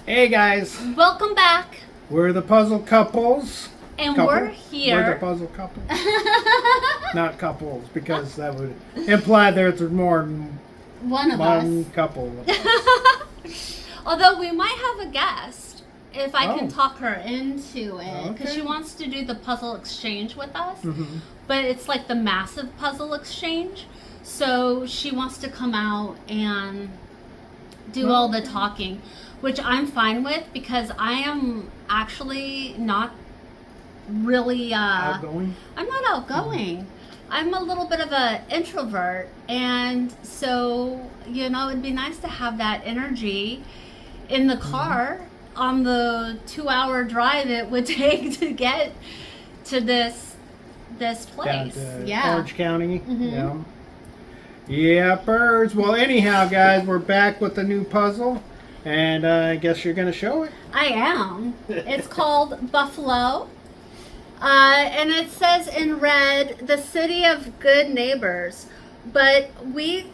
Hey guys, Welcome back. we're the puzzle couples. And Couple? we're here. We're the puzzle couple. Not couples, because that would imply there's more than One of one us. couple. Of us. Although we might have a guest if I Oh. can talk her into it. Because Okay. she wants to do the puzzle exchange with us. Mhm. But it's like the massive puzzle exchange. So she wants to come out and do all the talking. Which I'm fine with because I am actually not really Outgoing. I'm not outgoing. I'm a little bit of an introvert, and so it'd be nice to have that energy in the car on the 2-hour drive it would take to get to this Down place. to Yeah. Orange County. Mhm. Yeah, birds. Well, anyhow, guys, we're back with a new puzzle, and I guess you're gonna show it. I am. It's called Buffalo. And it says in red, the city of good neighbors. But we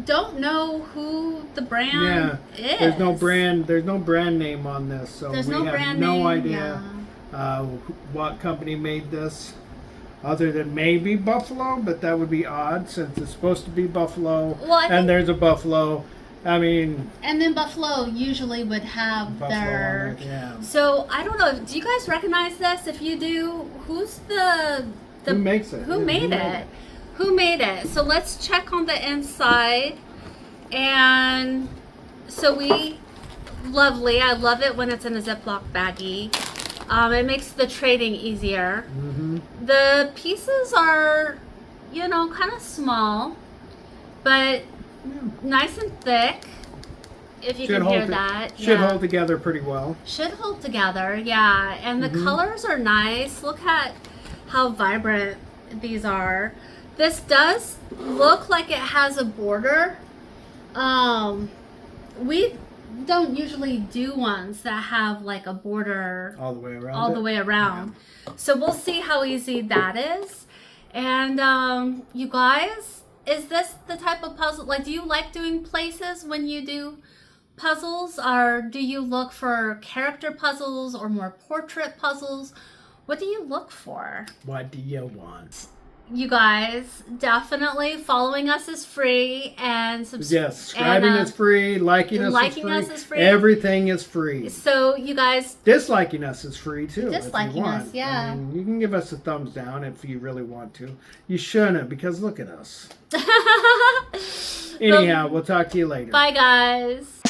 don't know who the brand is. There's no brand name on this, so There's we no have brand no name, idea what company made this, other than maybe Buffalo, but that would be odd since it's supposed to be Buffalo, Well, I think- and there's a Buffalo. I mean, And then Buffalo usually would have Buffalo their... on it, yeah. So, I don't know. Do you guys recognize this? If you do, who's the Who makes it? Who made it? Who made it? So let's check on the inside. And so lovely. I love it when it's in a Ziploc baggie. It makes the trading easier. Mm-hmm. The pieces are, kind of small, but nice and thick. If you can hear that. Should Yeah. hold together pretty well. Should hold together, yeah. And the colors are nice. Look at how vibrant these are. This does look like it has a border. We don't usually do ones that have like a border All the way around. all the way around. So we'll see how easy that is. And you guys, is this the type of puzzle, like, do you like doing places when you do puzzles, or do you look for character puzzles or more portrait puzzles? What do you look for? What do you want? You guys, definitely following us is free, and Yes, subscribing is free, liking us is free. Everything is free. So you guys, Disliking us is free too. Disliking if you want. us, yeah. I mean, you can give us a thumbs down if you really want to. You shouldn't, because look at us. Anyhow, we'll talk to you later. bye guys.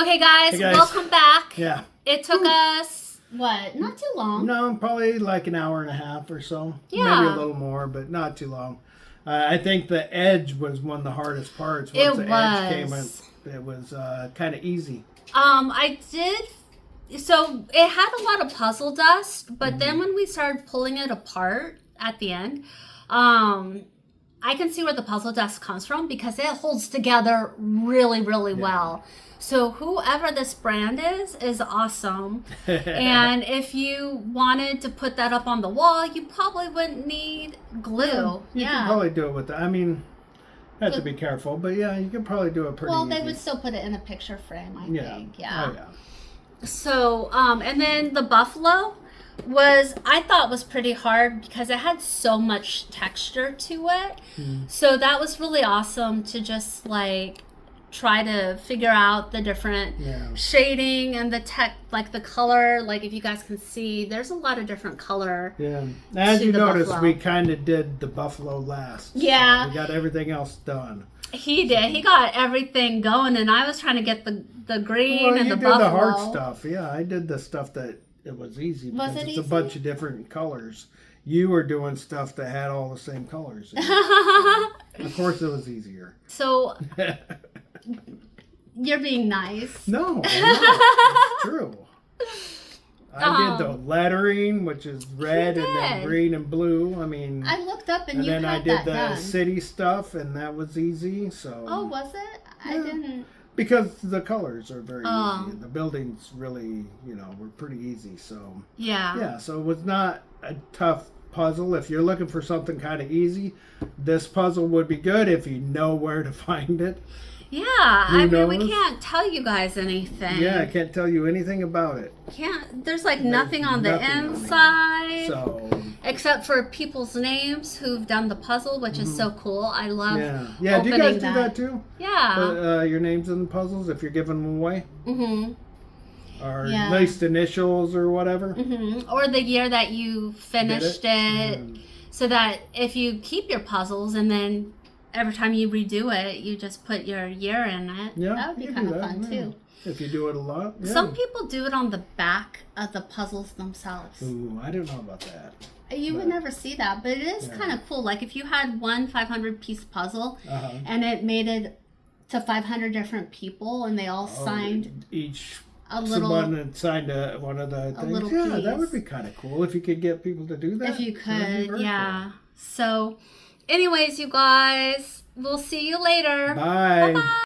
Okay, guys, Hey, guys. welcome back. Yeah. It took us, what, not too long. No, probably like an hour and a half or so. Yeah. Maybe a little more, but not too long. I think the edge was one of the hardest parts. Once It the edge came in, was. it was kind of easy. I did, so it had a lot of puzzle dust, but then when we started pulling it apart at the end, I can see where the puzzle dust comes from because it holds together really, really well. So whoever this brand is awesome. And if you wanted to put that up on the wall, you probably wouldn't need glue. You could probably do it with that. I mean, you have to be careful, but yeah, you could probably do it pretty Well, easy. they would still put it in a picture frame, I think. Yeah. Oh, yeah. So, and then the buffalo I thought was pretty hard because it had so much texture to it. So that was really awesome to just like try to figure out the different shading and the like the color. Like if you guys can see, there's a lot of different color. Yeah. As to you the noticed, buffalo. we kind of did the buffalo last. Yeah. So we got everything else done. He did. He got everything going, and I was trying to get the green Well, and you the did buffalo. the hard stuff. Yeah, I did the stuff that it was easy because Was it it's a easy? bunch of different colors. You were doing stuff that had all the same colors. Of course, it was easier. So you're being nice. No, I'm not. It's true. I did the lettering, which is red and then did. green and blue. I mean, I looked up and and you then had I did that the done. city stuff, and that was easy. So Oh, was it? I Yeah. didn't. because the colors are very Oh. easy, and the buildings really, were pretty easy. So Yeah. yeah, so it was not a tough puzzle. If you're looking for something kind of easy, this puzzle would be good if you know where to find it. Yeah. I mean, we knows? can't tell you guys anything. Yeah, I can't tell you anything about it. Can't. There's like nothing on the nothing on it. inside. So Except for people's names who've done the puzzle, which is so cool. I love yeah. Do you guys opening do that too? Yeah. Put, your names in the puzzles if you're giving them away, or Yeah. at least initials or whatever. Or the year that you finished it. Mm. So that if you keep your puzzles and then every time you redo it, you just put your year in it. Yeah, That would be you kind do of that, fun yeah. too. If you do it a lot. Yeah. Some people do it on the back of the puzzles themselves. Ooh, I don't know about that. You would never see that, but it is kind of cool. Like if you had one 500 piece puzzle Uh-huh. and it made it to 500 different people and they all signed Each a little. someone had signed one of the things. little Yeah, that piece. would be kind of cool if you could get people to do that. If you That'd be could, very yeah. So, anyways, you guys, we'll see you later. cool. Bye. Bye.